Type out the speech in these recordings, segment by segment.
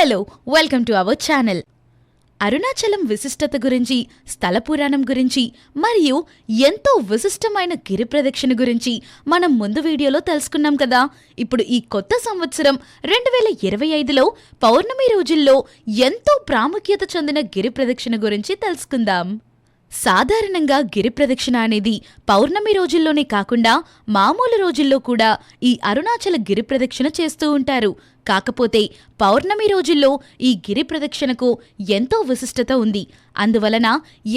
Hello, welcome to our channel. Arunachalam విశిష్టత గురించి, స్థల పురాణం గురించి మరియు ఎంతో విశిష్టమైన గిరి ప్రదక్షిణ గురించి మనం ముందు వీడియోలో తెలుసుకున్నాం కదా. ఇప్పుడు ఈ కొత్త సంవత్సరం 2025లో పౌర్ణమి రోజుల్లో ఎంతో ప్రాముఖ్యత చెందిన గిరి ప్రదక్షిణ గురించి తెలుసుకుందాం. సాధారణంగా గిరి ప్రదక్షిణ అనేది పౌర్ణమి రోజుల్లోనే కాకుండా మామూలు రోజుల్లో కూడా ఈ అరుణాచల గిరి ప్రదక్షిణ చేస్తూ ఉంటారు. కాకపోతే పౌర్ణమి రోజుల్లో ఈ గిరి ప్రదక్షిణకు ఎంతో విశిష్టత ఉంది. అందువలన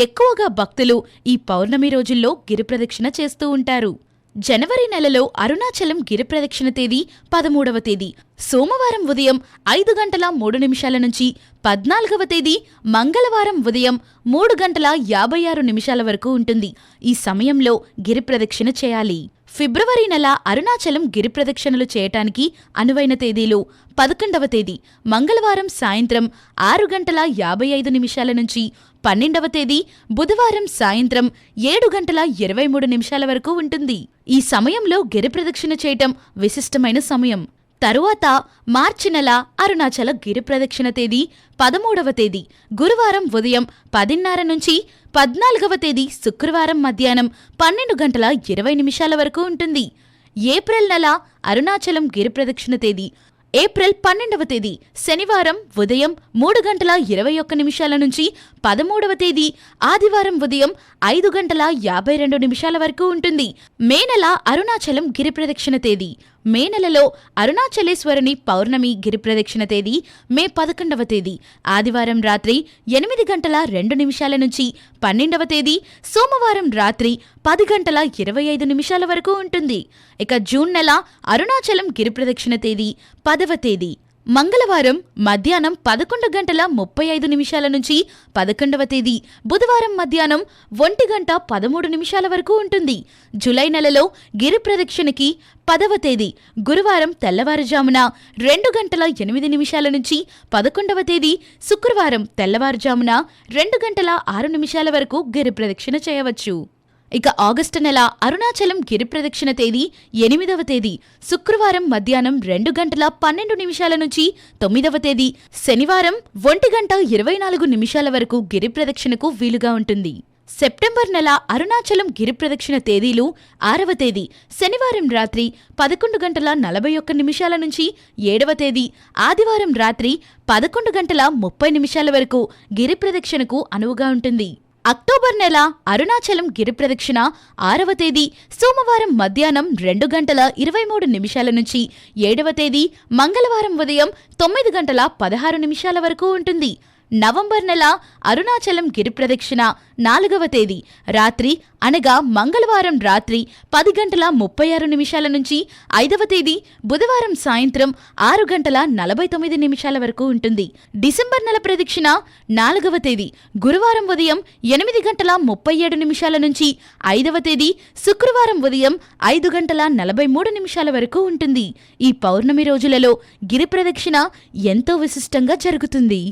ఎక్కువగా భక్తులు ఈ పౌర్ణమి రోజుల్లో గిరి ప్రదక్షిణ చేస్తూ ఉంటారు. జనవరి నెలలో అరుణాచలం గిరి ప్రదక్షిణ తేదీ 13వ తేదీ సోమవారం ఉదయం 5:03 నుంచి 14వ తేదీ మంగళవారం ఉదయం 3:56 వరకు ఉంటుంది. ఈ సమయంలో గిరి ప్రదక్షిణ చేయాలి. ఫిబ్రవరి నెల అరుణాచలం గిరి ప్రదక్షిణలు చేయటానికి అనువైన తేదీలు 11వ తేదీ మంగళవారం సాయంత్రం 6:55 నుంచి 12వ తేదీ బుధవారం సాయంత్రం 7:23 వరకు ఉంటుంది. ఈ సమయంలో గిరి ప్రదక్షిణ చేయటం విశిష్టమైన సమయం. తరువాత మార్చి నెల అరుణాచల గిరి ప్రదక్షిణ తేదీ 13వ తేదీ గురువారం ఉదయం 10:30 నుంచి 14వ తేదీ శుక్రవారం మధ్యాహ్నం 12:20 వరకు ఉంటుంది. ఏప్రిల్ నెల అరుణాచలం గిరి ప్రదక్షిణ తేదీ ఏప్రిల్ 12వ తేదీ శనివారం ఉదయం 3:21 నుంచి 13వ తేదీ ఆదివారం ఉదయం 5:52 వరకు ఉంటుంది. మే నెల అరుణాచలం గిరి ప్రదక్షిణ తేదీ మే నెలలో అరుణాచలేశ్వరుని పౌర్ణమి గిరి ప్రదక్షిణ తేదీ మే 11వ తేదీ ఆదివారం రాత్రి 8:02 నుంచి 12వ తేదీ సోమవారం రాత్రి 10:25 వరకు ఉంటుంది. ఇక జూన్ నెల అరుణాచలం గిరి ప్రదక్షిణ తేదీ 10వ తేదీ మంగళవారం మధ్యాహ్నం 11:35 నుంచి 11వ తేదీ బుధవారం మధ్యాహ్నం 1:13 వరకు ఉంటుంది. జూలై నెలలో గిరి ప్రదక్షిణకి 10వ తేదీ గురువారం తెల్లవారుజామున 2:08 నుంచి 11వ తేదీ శుక్రవారం తెల్లవారుజామున 2:06 వరకు గిరి ప్రదక్షిణ చేయవచ్చు. ఇక ఆగస్టు నెల అరుణాచలం గిరి ప్రదక్షిణ తేదీ 8వ తేదీ శుక్రవారం మధ్యాహ్నం 2:12 నుంచి 9వ తేదీ శనివారం 1:24 వరకు గిరి ప్రదక్షిణకు వీలుగా ఉంటుంది. సెప్టెంబర్ నెల అరుణాచలం గిరి ప్రదక్షిణ తేదీలు 6వ తేదీ శనివారం రాత్రి 11:41 నుంచి 7వ తేదీ ఆదివారం రాత్రి 11:30 వరకు గిరి ప్రదక్షిణకు అనువుగా ఉంటుంది. అక్టోబర్ నెల అరుణాచలం గిరి ప్రదక్షిణ 6వ తేదీ సోమవారం మధ్యాహ్నం 2:23 నుంచి 7వ తేదీ మంగళవారం ఉదయం 9:16 వరకు ఉంటుంది. నవంబర్ నెల అరుణాచలం గిరి ప్రదక్షిణ 4వ తేదీ రాత్రి అనగా మంగళవారం రాత్రి 10:36 నుంచి 5వ తేదీ బుధవారం సాయంత్రం 6:49 వరకు ఉంటుంది. డిసెంబర్ నెల ప్రదక్షిణ 4వ తేదీ గురువారం ఉదయం 8:37 నుంచి 5వ తేదీ శుక్రవారం ఉదయం 5:43 వరకు ఉంటుంది. ఈ పౌర్ణమి రోజులలో గిరి ప్రదక్షిణ ఎంతో విశిష్టంగా జరుగుతుంది.